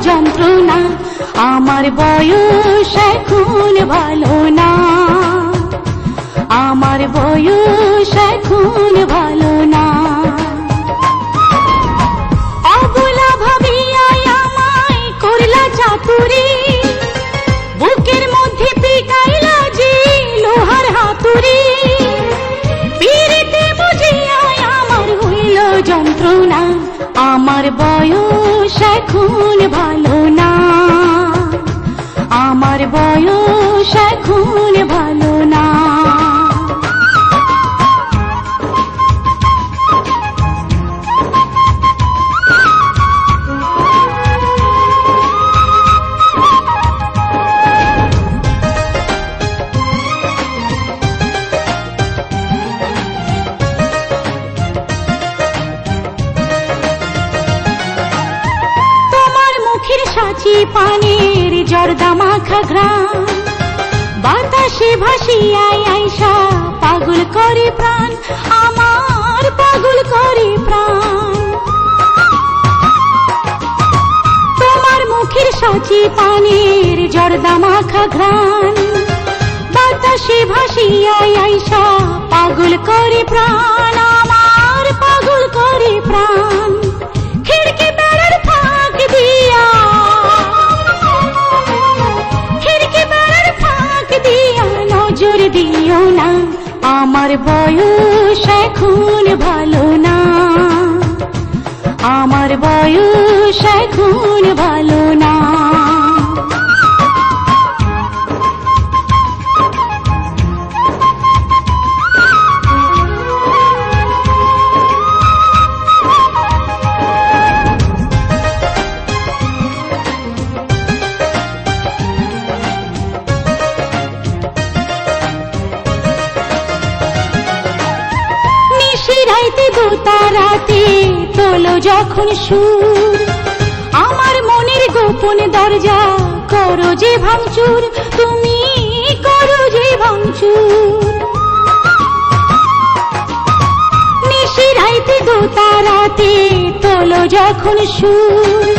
যন্ত্রণা, আমার বয়স এখন ভালো না, আমার বয়স এখন ভালো না। অবলা ভাবিয়াই আমায় করলা চাতুরি, বুকের মধ্যে পিটাইলা যে লোহার হাতুরি, পিরিতে বুঝিয়াই আমার হইল যন্ত্রণা, আমার বয়স এখন ভালো না, আমার বয়স এখন ভালো না। সাচি পানির জর্দা মাখা ঘ্রাণ, বাতাসে ভাসিয়াই আইসা পাগল করে প্রাণ, আমার পাগল করে প্রাণ। তোমার মুখের সাচি পানির জর্দা মাখা ঘ্রাণ, বাতাসে ভাসিয়াই আইসা পাগল করে প্রাণ, আমার পাগল করে প্রাণ। খিড়কি বেড়ার ফাঁক দিয়া, খিড়কি বেড়ার ফাঁক দিয়া নজর দিও না, আমার বয়স এখন ভালো না, আমার বয়স এখন ভালো না। রাইতে দোতারাতে তোলো যখন সুর, আমার মনের গোপন দরজা করো যে ভাঙচুর, তুমি করো যে ভাঙচুর। নিশি রাইতে দোতারাতে তোলো যখন সুর,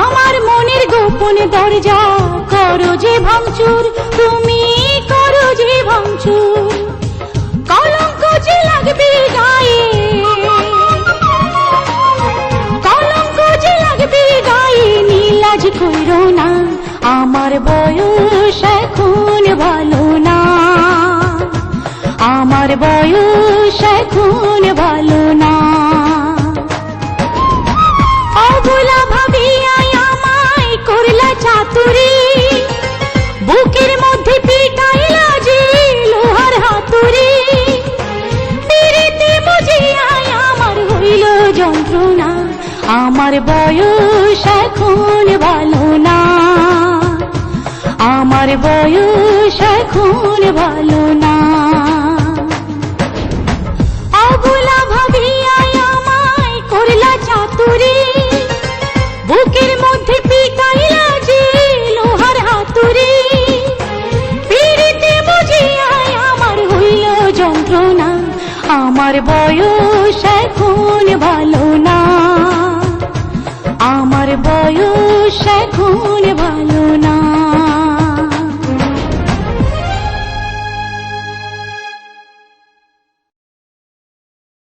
আমার মনের গোপন দরজা করো যে ভাঙচুর, তুমি করো যে ভাঙচুর। কলঙ্ক যে লাগবে গায়ে, কলঙ্ক যে লাগবে গায়ে, নীলাজ কইরো না, আমার বয়স এখন ভালো না, আমার বয়স এখন ভালো না। অবলা ভাবিয়াই আমায় করলা চাতুরি, বুকের মধ্যে পিটাইলা যে লোহার হাতুরি, যন্ত্রণা, আমার বয়স এখন ভালো না, আমার বয়স এখন ভালো না। অবলা ভাবিয়াই আমায় করলা চাতুরি, বুকের মধ্যে পিটাইলা যে লোহার হাতুরি, পিরিতে বুঝিয়াই আমার হইল যন্ত্রণা, আমার বয়স এখন ভালো না, আমার বয়স এখন ভালো